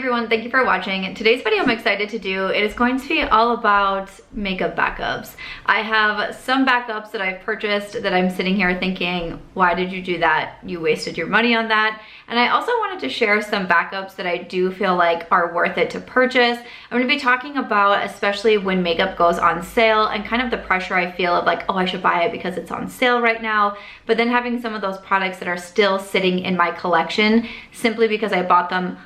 everyone, thank you for watching. Today's video I'm excited to do. It is going to be all about makeup backups. I have some backups that I've purchased that I'm sitting here thinking, why did you do that? You wasted your money on that. And I also wanted to share some backups that I do feel like are worth it to purchase. I'm going to be talking about especially when makeup goes on sale and kind of the pressure I feel of like, oh, I should buy it because it's on sale right now. But then having some of those products that are still sitting in my collection simply because I bought them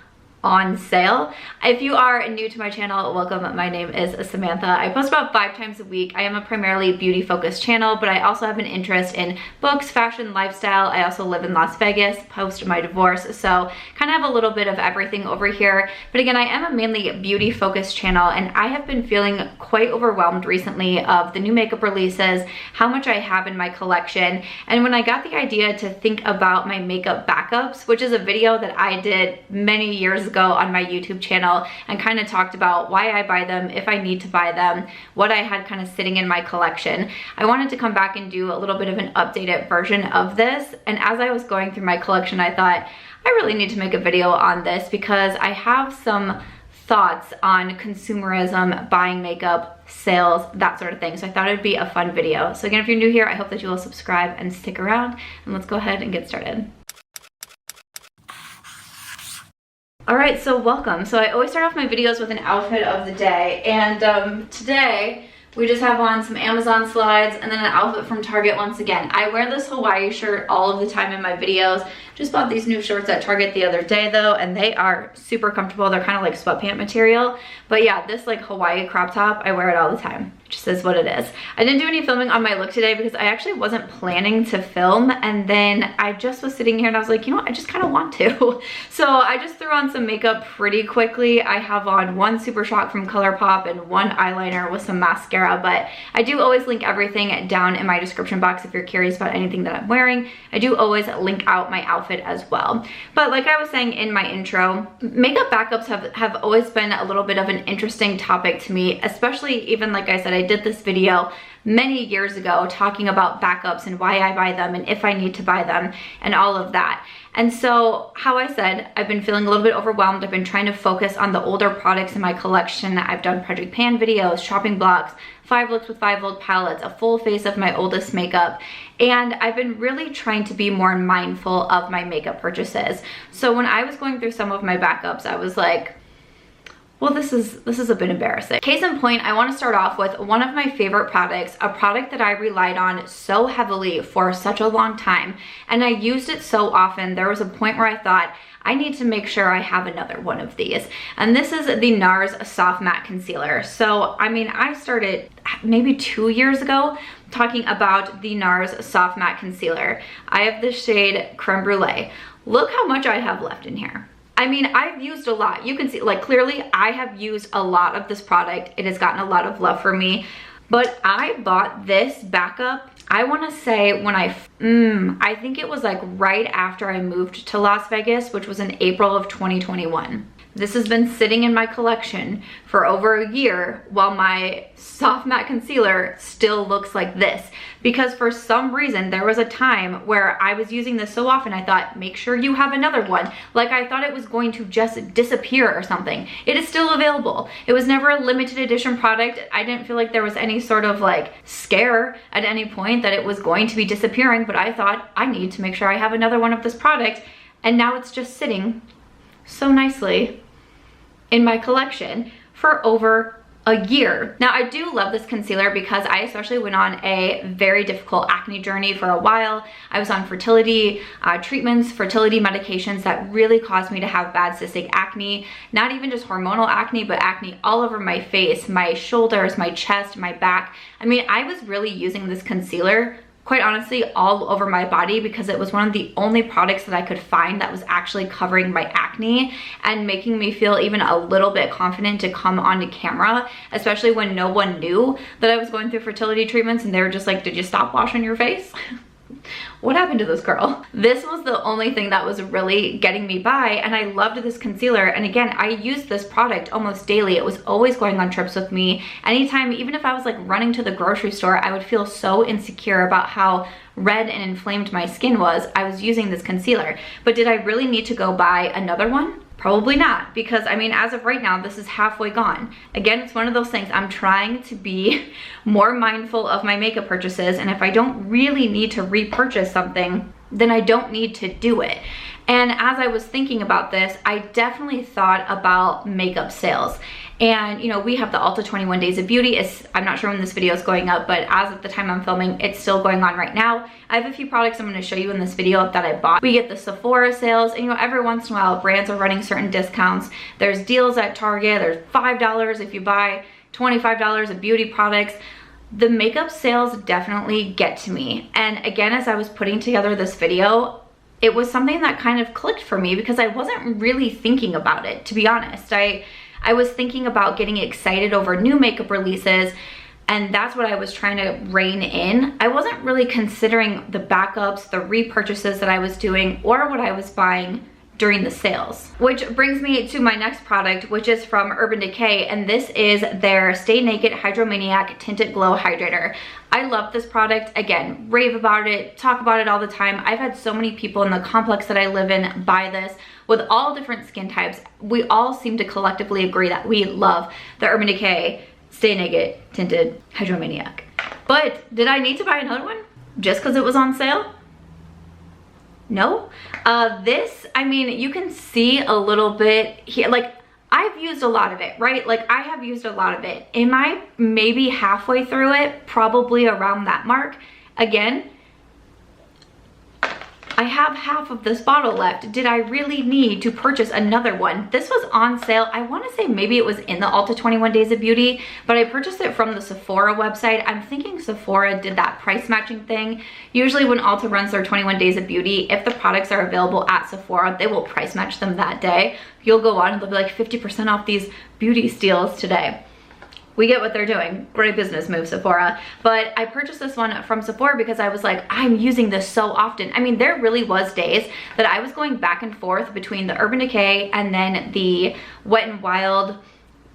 on sale. If you are new to my channel, welcome. My name is Samantha. I post about 5 times a week. I am a primarily beauty focused channel, but I also have an interest in books, fashion, lifestyle. I also live in Las Vegas post my divorce, so kind of have a little bit of everything over here. But again, I am a mainly beauty focused channel, and I have been feeling quite overwhelmed recently of the new makeup releases, how much I have in my collection. And when I got the idea to think about my makeup backups, which is a video that I did many years ago on my YouTube channel and kind of talked about why I buy them, if I need to buy them, what I had kind of sitting in my collection. I wanted to come back and do a little bit of an updated version of this. And as I was going through my collection, I thought I really need to make a video on this because I have some thoughts on consumerism, buying makeup, sales, that sort of thing. So I thought it'd be a fun video. So again, if you're new here, I hope that you will subscribe and stick around, and let's go ahead and get started. All right, so welcome. So I always start off my videos with an outfit of the day, and today we just have on some Amazon slides and then an outfit from Target once again. I wear this Hawaii shirt all of the time in my videos. Just bought these new shorts at Target the other day though, and they are super comfortable. They're kind of like sweatpant material. But yeah, this like Hawaii crop top, I wear it all the time. It just is what it is. I didn't do any filming on my look today because I actually wasn't planning to film, and then I just was sitting here and I was like, you know what, I just kind of want to. So I just threw on some makeup pretty quickly. I have on one Super Shock from Colourpop and one eyeliner with some mascara, but I do always link everything down in my description box if you're curious about anything that I'm wearing. I do always link out my outfit as well. But like I was saying in my intro, makeup backups have always been a little bit of an interesting topic to me, especially even like I said, I did this video many years ago talking about backups and why I buy them and if I need to buy them and all of that. And so, how I said, I've been feeling a little bit overwhelmed. I've been trying to focus on the older products in my collection. I've done Project Pan videos, shopping blogs, 5 looks with 5 old palettes, a full face of my oldest makeup, and I've been really trying to be more mindful of my makeup purchases. So when I was going through some of my backups, I was like, well, this is a bit embarrassing. Case in point, I want to start off with one of my favorite products, a product that I relied on so heavily for such a long time, and I used it so often. There was a point where I thought, I need to make sure I have another one of these. And this is the Nars Soft Matte Concealer. So, I mean, I started maybe 2 years ago talking about the Nars Soft Matte Concealer. I have the shade Creme Brulee. Look how much I have left in here. I mean, I've used a lot. You can see, like, clearly I have used a lot of this product. It has gotten a lot of love for me. But I bought this backup, I want to say when I think it was like right after I moved to Las Vegas, which was in April of 2021. This has been sitting in my collection for over a year while my soft matte concealer still looks like this. Because for some reason, there was a time where I was using this so often, I thought, make sure you have another one. Like I thought it was going to just disappear or something. It is still available. It was never a limited edition product. I didn't feel like there was any sort of like scare at any point that it was going to be disappearing, but I thought I need to make sure I have another one of this product. And now it's just sitting so nicely in my collection for over a year. Now I do love this concealer because I especially went on a very difficult acne journey for a while. I was on fertility treatments, fertility medications that really caused me to have bad cystic acne, not even just hormonal acne, but acne all over my face, my shoulders, my chest, my back. I mean, I was really using this concealer quite honestly all over my body because it was one of the only products that I could find that was actually covering my acne and making me feel even a little bit confident to come onto camera, especially when no one knew that I was going through fertility treatments and they were just like, did you stop washing your face? What happened to this girl? This was the only thing that was really getting me by, and I loved this concealer. And again, I used this product almost daily. It was always going on trips with me. Anytime, even if I was like running to the grocery store, I would feel so insecure about how red and inflamed my skin was. I was using this concealer. But did I really need to go buy another one? Probably not, because I mean, as of right now, this is halfway gone. Again, it's one of those things, I'm trying to be more mindful of my makeup purchases, and if I don't really need to repurchase something, then I don't need to do it. And as I was thinking about this, I definitely thought about makeup sales. And you know, we have the Ulta 21 Days of Beauty. I'm not sure when this video is going up, but as of the time I'm filming, it's still going on right now. I have a few products I'm going to show you in this video that I bought. We get the Sephora sales, and you know, every once in a while brands are running certain discounts. There's deals at Target. There's $5 if you buy $25 of beauty products. The makeup sales definitely get to me. And again, as I was putting together this video, it was something that kind of clicked for me because I wasn't really thinking about it, to be honest. I was thinking about getting excited over new makeup releases, and that's what I was trying to rein in. I wasn't really considering the backups, the repurchases that I was doing, or what I was buying during the sales. Which brings me to my next product, which is from Urban Decay, and this is their Stay Naked Hydromaniac Tinted Glow Hydrator. I love this product. Again, rave about it, talk about it all the time. I've had so many people in the complex that I live in buy this with all different skin types. We all seem to collectively agree that we love the Urban Decay Stay Naked Tinted Hydromaniac. But did I need to buy another one just because it was on sale? No. This, I mean, you can see a little bit here, like I've used a lot of it, right? Like I have used a lot of it. Am I maybe halfway through it? Probably around that mark. Again, I have half of this bottle left. Did I really need to purchase another one? This was on sale. I want to say maybe it was in the Ulta 21 Days of Beauty, but I purchased it from the Sephora website. I'm thinking Sephora did that price matching thing. Usually when Ulta runs their 21 Days of Beauty, if the products are available at Sephora, they will price match them that day. You'll go on and they'll be like 50% off these beauty steals today. We get what they're doing. Great business move, Sephora. But I purchased this one from Sephora because I was like, I'm using this so often. I mean, there really was days that I was going back and forth between the Urban Decay and then the Wet n Wild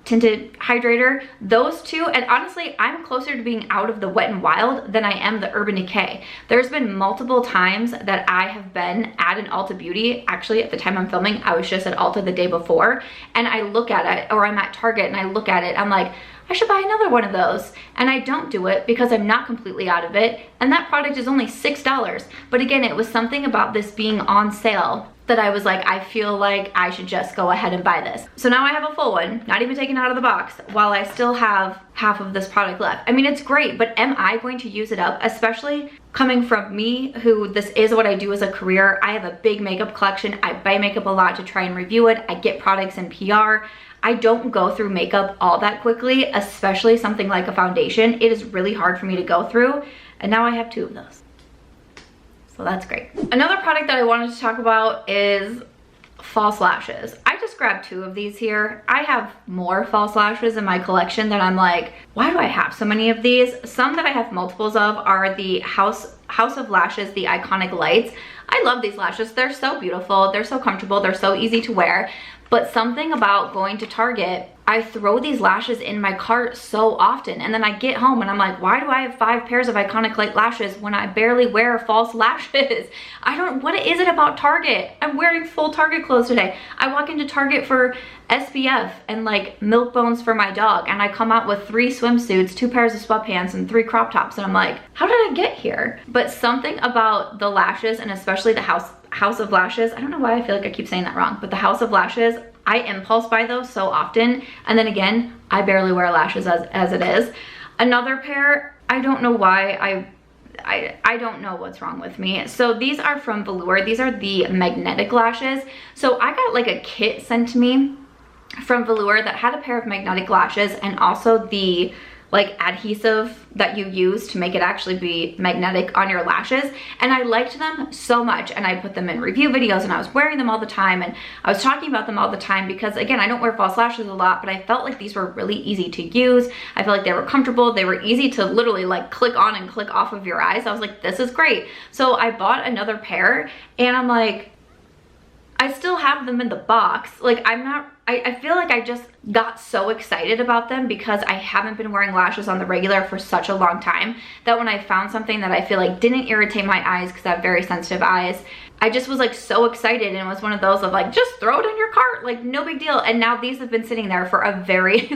Tinted Hydrator. Those two, and honestly, I'm closer to being out of the Wet n Wild than I am the Urban Decay. There's been multiple times that I have been at an Ulta Beauty. Actually, at the time I'm filming, I was just at Ulta the day before, and I look at it, or I'm at Target and I look at it, I'm like, I should buy another one of those. And I don't do it because I'm not completely out of it. And that product is only $6. But again, it was something about this being on sale that I was like, I feel like I should just go ahead and buy this. So now I have a full one, not even taken out of the box, while I still have half of this product left. I mean, it's great, but am I going to use it up? Especially coming from me, who this is what I do as a career. I have a big makeup collection. I buy makeup a lot to try and review it. I get products in PR. I don't go through makeup all that quickly, especially something like a foundation. It is really hard for me to go through, and now I have two of those. So that's great. Another product that I wanted to talk about is false lashes. I just grabbed two of these here. I have more false lashes in my collection that I'm like, why do I have so many of these? Some that I have multiples of are the House of Lashes, the Iconic Lights. I love these lashes. They're so beautiful. They're so comfortable. They're so easy to wear. But something about going to Target, I throw these lashes in my cart so often, and then I get home and I'm like, why do I have 5 pairs of Iconic Light lashes when I barely wear false lashes? What is it about Target? I'm wearing full Target clothes today. I walk into Target for SPF and like milk bones for my dog, and I come out with 3 swimsuits, 2 pairs of sweatpants, and 3 crop tops, and I'm like, how did I get here? But something about the lashes, and especially the House of Lashes, I don't know why I feel like I keep saying that wrong, but the House of Lashes, I impulse buy those so often, and then again, I barely wear lashes as it is. Another pair, I don't know why, I don't know what's wrong with me. So these are from Velour. These are the magnetic lashes. So I got like a kit sent to me from Velour that had a pair of magnetic lashes and also the like adhesive that you use to make it actually be magnetic on your lashes, and I liked them so much, and I put them in review videos, and I was wearing them all the time, and I was talking about them all the time because again, I don't wear false lashes a lot, but I felt like these were really easy to use. I felt like they were comfortable. They were easy to literally like click on and click off of your eyes. I was like, this is great. So I bought another pair, and I'm like, I still have them in the box. Like I feel like I just got so excited about them because I haven't been wearing lashes on the regular for such a long time that when I found something that I feel like didn't irritate my eyes, because I have very sensitive eyes, I just was like so excited, and it was one of those of like, just throw it in your cart, like no big deal. And now these have been sitting there for a very,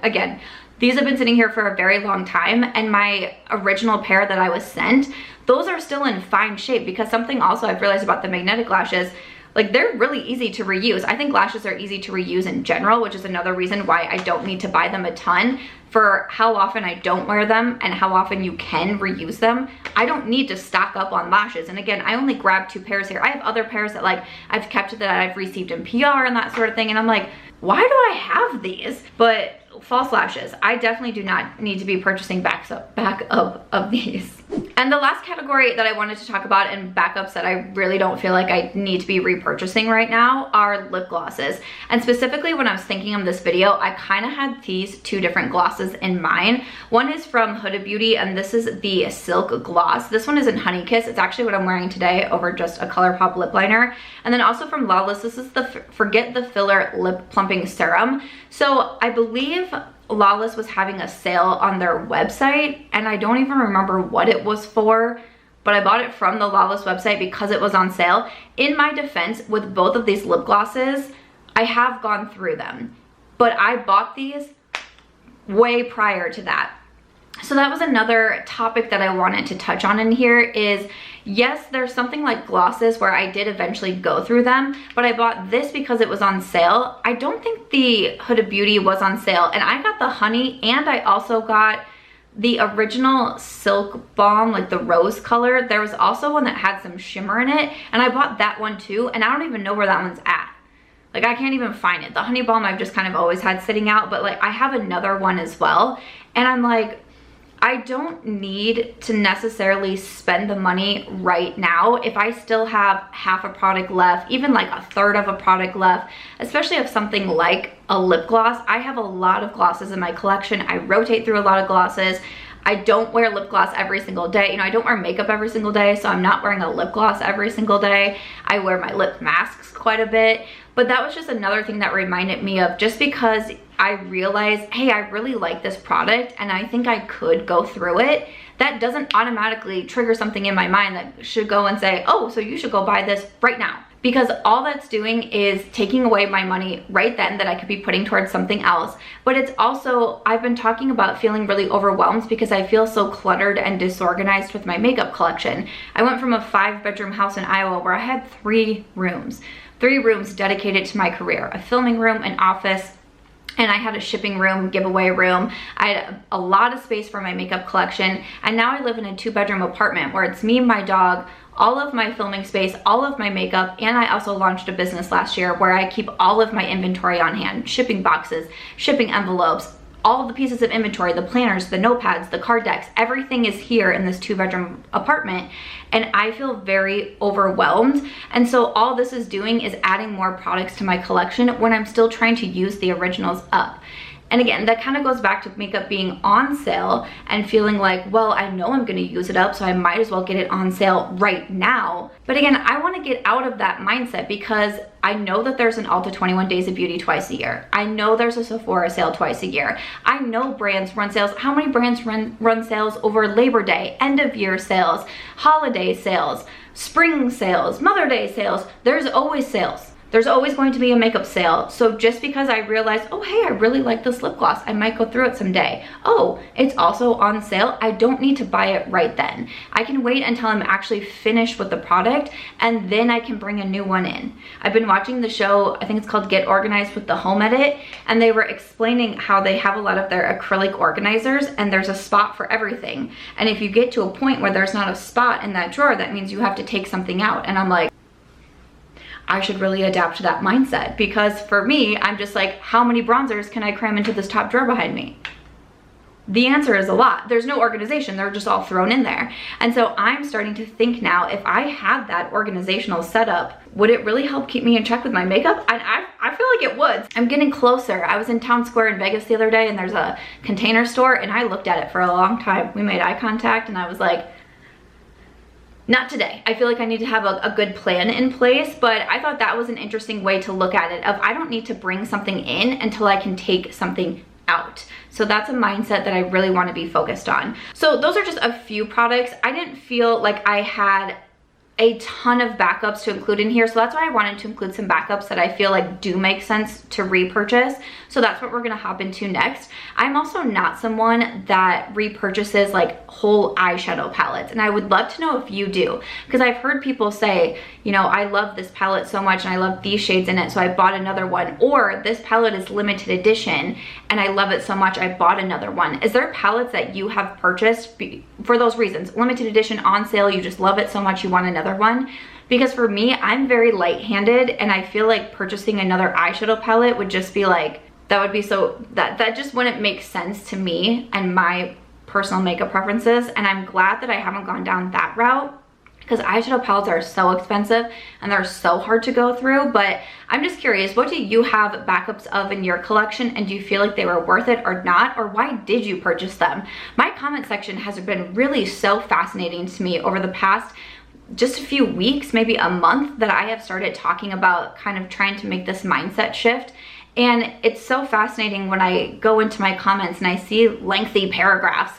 again, these have been sitting here for a very long time, and my original pair that I was sent, those are still in fine shape, because something also I've realized about the magnetic lashes, like they're really easy to reuse. I think lashes are easy to reuse in general, which is another reason why I don't need to buy them a ton. For how often I don't wear them and how often you can reuse them, I don't need to stock up on lashes. And again, I only grabbed 2 pairs here. I have other pairs that like I've kept that I've received in PR and that sort of thing, and I'm like, why do I have these? But false lashes, I definitely do not need to be purchasing backup of these. And the last category that I wanted to talk about in backups that I really don't feel like I need to be repurchasing right now are lip glosses. And specifically when I was thinking of this video, I kind of had these 2 different glosses in mind. One is from Huda Beauty, and this is the Silk Gloss. This one is in Honey Kiss. It's actually what I'm wearing today over just a Colourpop lip liner. And then also from Lawless, this is the Forget the Filler Lip Plumping Serum. So I believe Lawless was having a sale on their website, and I don't even remember what it was for, but I bought it from the Lawless website because it was on sale. In my defense, with both of these lip glosses, I have gone through them, but I bought these way prior to that. So that was another topic that I wanted to touch on in here is, yes, there's something like glosses where I did eventually go through them, but I bought this because it was on sale. I don't think the Huda Beauty was on sale, and I got the honey, and I also got the original Silk Balm, like the rose color. There was also one that had some shimmer in it, and I bought that one too, and I don't even know where that one's at. Like I can't even find it. The honey balm I've just kind of always had sitting out, but like I have another one as well, and I'm like, I don't need to necessarily spend the money right now if I still have half a product left, even like a third of a product left, especially if something like a lip gloss. I have a lot of glosses in my collection. I rotate through a lot of glosses. I don't wear lip gloss every single day. You know, I don't wear makeup every single day, so I'm not wearing a lip gloss every single day. I wear my lip masks quite a bit. But that was just another thing that reminded me of, just because I realized, hey, I really like this product and I think I could go through it, that doesn't automatically trigger something in my mind that should go and say, oh, so you should go buy this right now. Because all that's doing is taking away my money right then that I could be putting towards something else. But it's also, I've been talking about feeling really overwhelmed because I feel so cluttered and disorganized with my makeup collection. I went from a 5-bedroom house in Iowa where I had 3 rooms. 3 rooms dedicated to my career, a filming room, an office, and I had a shipping room, giveaway room. I had a lot of space for my makeup collection, and now I live in a 2-bedroom apartment where it's me and my dog, all of my filming space, all of my makeup, and I also launched a business last year where I keep all of my inventory on hand, shipping boxes, shipping envelopes, all of the pieces of inventory, the planners, the notepads, the card decks, everything is here in this 2-bedroom apartment, and I feel very overwhelmed. And so all this is doing is adding more products to my collection when I'm still trying to use the originals up. And again, that kind of goes back to makeup being on sale and feeling like, well, I know I'm going to use it up, so I might as well get it on sale right now. But again, I want to get out of that mindset because I know that there's an Ulta 21 Days of Beauty twice a year. I know there's a Sephora sale twice a year. I know brands run sales. How many brands run sales over Labor Day, end of year sales, holiday sales, spring sales, Mother Day sales? There's always sales. There's always going to be a makeup sale. So just because I realized, oh, hey, I really like this lip gloss, I might go through it someday. Oh, it's also on sale. I don't need to buy it right then. I can wait until I'm actually finished with the product, and then I can bring a new one in. I've been watching the show, I think it's called Get Organized with the Home Edit, and they were explaining how they have a lot of their acrylic organizers and there's a spot for everything. And if you get to a point where there's not a spot in that drawer, that means you have to take something out. And I'm like, I should really adapt to that mindset, because for me, I'm just like, how many bronzers can I cram into this top drawer behind me? The answer is a lot. There's no organization, they're just all thrown in there. And so I'm starting to think now, if I had that organizational setup, would it really help keep me in check with my makeup? And I feel like it would. I'm getting closer. I was in Town Square in Vegas the other day, and there's a Container store, and I looked at it for a long time. We made eye contact, and I was like, not today. I feel like I need to have a good plan in place, but I thought that was an interesting way to look at it of I don't need to bring something in until I can take something out. So that's a mindset that I really want to be focused on. So those are just a few products. I didn't feel like I had a ton of backups to include in here, so that's why I wanted to include some backups that I feel like do make sense to repurchase. So that's what we're gonna hop into next. I'm also not someone that repurchases like whole eyeshadow palettes, and I would love to know if you do, because I've heard people say, you know, I love this palette so much and I love these shades in it, so I bought another one, or this palette is limited edition and I love it so much I bought another one. Is there palettes that you have purchased for those reasons? Limited edition, on sale, you just love it so much you want another one? Because for me, I'm very light-handed, and I feel like purchasing another eyeshadow palette would just be like, that would be so, that just wouldn't make sense to me and my personal makeup preferences. And I'm glad that I haven't gone down that route, because eyeshadow palettes are so expensive and they're so hard to go through. But I'm just curious, what do you have backups of in your collection, and do you feel like they were worth it or not, or why did you purchase them? My comment section has been really so fascinating to me over the past just a few weeks, maybe a month, that I have started talking about kind of trying to make this mindset shift. And it's so fascinating when I go into my comments and I see lengthy paragraphs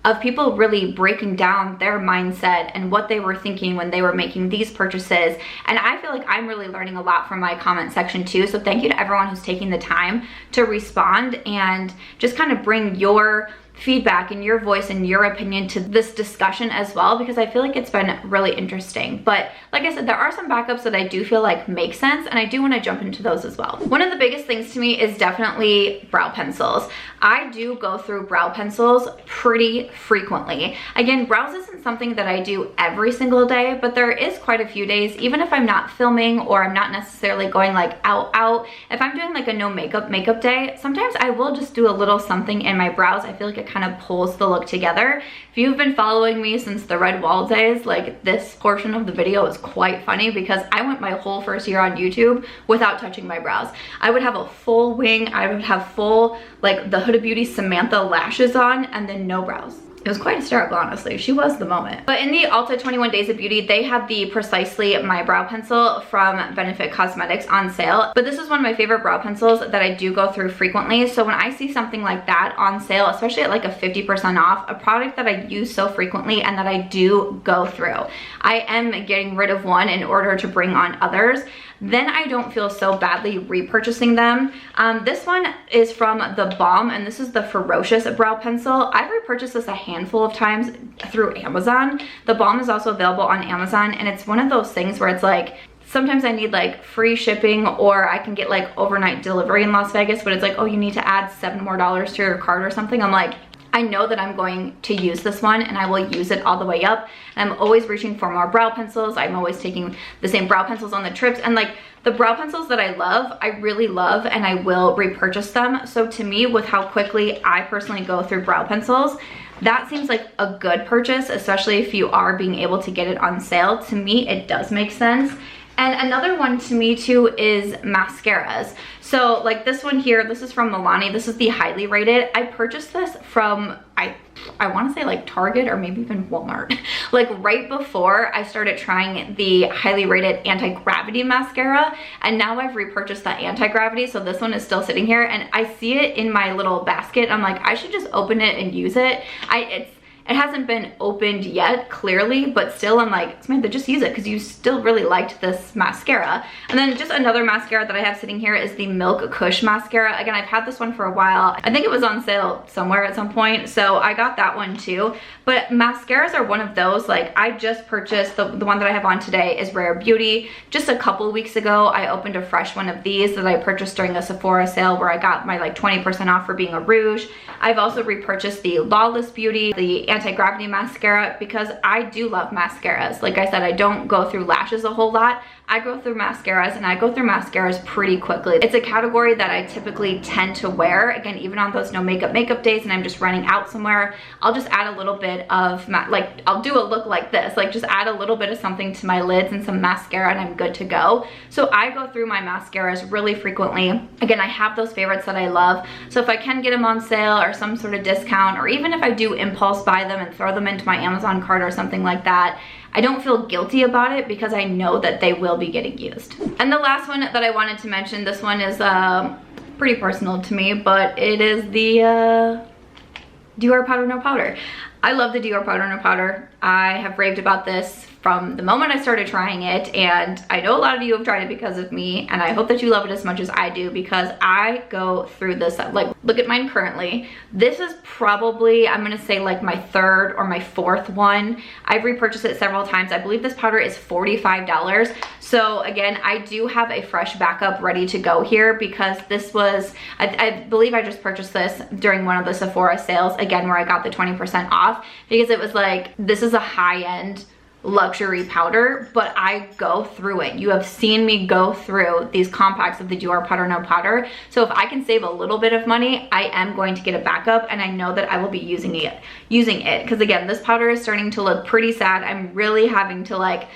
of people really breaking down their mindset and what they were thinking when they were making these purchases. And I feel like I'm really learning a lot from my comment section too. So thank you to everyone who's taking the time to respond and just kind of bring your feedback and your voice and your opinion to this discussion as well, because I feel like it's been really interesting. But like I said, there are some backups that I do feel like make sense, and I do want to jump into those as well. One of the biggest things to me is definitely brow pencils. I do go through brow pencils pretty frequently. Again, brows isn't something that I do every single day, but there is quite a few days, even if I'm not filming or I'm not necessarily going like out, if I'm doing like a no makeup day, sometimes I will just do a little something in my brows. I feel like it kind of pulls the look together. If you've been following me since the red wall days, like this portion of the video is quite funny, because I went my whole first year on YouTube without touching my brows. I would have a full wing, I would have full like the Huda Beauty Samantha lashes on, and then no brows. It was quite hysterical, honestly. She was the moment. But in the Ulta 21 Days of Beauty, they had the Precisely My Brow Pencil from Benefit Cosmetics on sale. But this is one of my favorite brow pencils that I do go through frequently. So when I see something like that on sale, especially at like a 50% off, a product that I use so frequently and that I do go through, I am getting rid of one in order to bring on others. Then I don't feel so badly repurchasing them. This one is from TheBalm, and this is the Furrowcious brow pencil. I've repurchased this a handful of times through Amazon. TheBalm is also available on Amazon, and it's one of those things where it's like, sometimes I need like free shipping, or I can get like overnight delivery in Las Vegas, but it's like, oh, you need to add $7 more to your cart or something. I'm like, I know that I'm going to use this one, and I will use it all the way up. And I'm always reaching for more brow pencils. I'm always taking the same brow pencils on the trips, and like the brow pencils that I love, I really love, and I will repurchase them. So to me, with how quickly I personally go through brow pencils, that seems like a good purchase, especially if you are being able to get it on sale. To me, it does make sense. And another one to me too is mascaras. So like this one here, this is from Milani. This is the highly rated. I purchased this from, I want to say like Target or maybe even Walmart. Like right before I started trying the highly rated anti-gravity mascara, and now I've repurchased that anti-gravity. So this one is still sitting here, and I see it in my little basket. I'm like, I should just open it and use it. It hasn't been opened yet, clearly, but still I'm like, Samantha, just use it because you still really liked this mascara. And then just another mascara that I have sitting here is the Milk Kush mascara. Again, I've had this one for a while. I think it was on sale somewhere at some point, so I got that one too. But mascaras are one of those, like I just purchased, the one that I have on today is Rare Beauty. Just a couple weeks ago, I opened a fresh one of these that I purchased during a Sephora sale where I got my like 20% off for being a rouge. I've also repurchased the Lawless Beauty, the anti-gravity mascara, because I do love mascaras. Like I said, I don't go through lashes a whole lot. I go through mascaras, and I go through mascaras pretty quickly. It's a category that I typically tend to wear. Again, even on those no makeup days and I'm just running out somewhere, I'll just add a little bit of, like I'll do a look like this, like just add a little bit of something to my lids and some mascara and I'm good to go. So I go through my mascaras really frequently. Again, I have those favorites that I love. So if I can get them on sale or some sort of discount, or even if I do impulse buy them and throw them into my Amazon cart or something like that, I don't feel guilty about it because I know that they will be getting used. And the last one that I wanted to mention, this one is pretty personal to me, but it is the Dior Powder No Powder. I love the Dior Powder No Powder. I have raved about this from the moment I started trying it, and I know a lot of you have tried it because of me, and I hope that you love it as much as I do, because I go through this, like, look at mine currently. This is probably, I'm gonna say, like my third or my fourth one. I've repurchased it several times. I believe this powder is $45. So again, I do have a fresh backup ready to go here, because this was, I believe I just purchased this during one of the Sephora sales, again, where I got the 20% off, because it was like, this is a high-end luxury powder, but I go through it. You have seen me go through these compacts of the Dior Powder No Powder. So if I can save a little bit of money, I am going to get a backup, and I know that I will be using it. Because again, this powder is starting to look pretty sad. I'm really having to like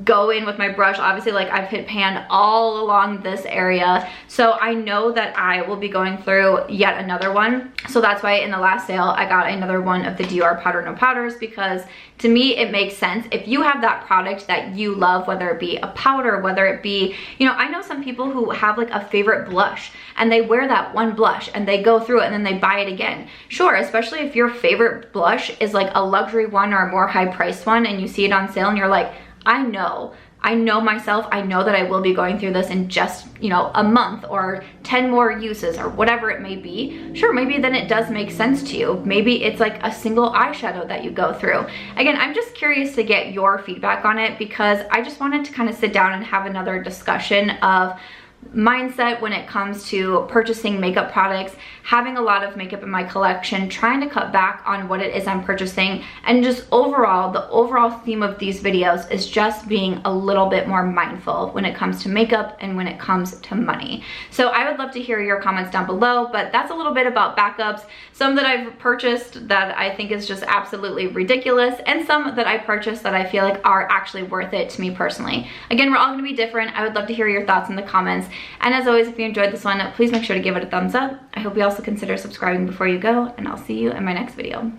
go in with my brush. Obviously, like, I've hit pan all along this area, so I know that I will be going through yet another one. So that's why in the last sale I got another one of the Dior Powder No Powders, because to me it makes sense. If you have that product that you love, whether it be a powder, whether it be, you know, I know some people who have like a favorite blush and they wear that one blush and they go through it and then they buy it again. Sure, especially if your favorite blush is like a luxury one or a more high priced one, and you see it on sale and you're like, I know myself, I know that I will be going through this in just, you know, a month or 10 more uses or whatever it may be. Sure, maybe then it does make sense to you. Maybe it's like a single eyeshadow that you go through. Again, I'm just curious to get your feedback on it, because I just wanted to kind of sit down and have another discussion of mindset when it comes to purchasing makeup products, having a lot of makeup in my collection, trying to cut back on what it is I'm purchasing, and just overall, the overall theme of these videos is just being a little bit more mindful when it comes to makeup and when it comes to money. So I would love to hear your comments down below, but that's a little bit about backups. Some that I've purchased that I think is just absolutely ridiculous, and some that I purchased that I feel like are actually worth it to me personally. Again, we're all gonna be different. I would love to hear your thoughts in the comments. And as always, if you enjoyed this one, please make sure to give it a thumbs up. I hope you also consider subscribing before you go, and I'll see you in my next video.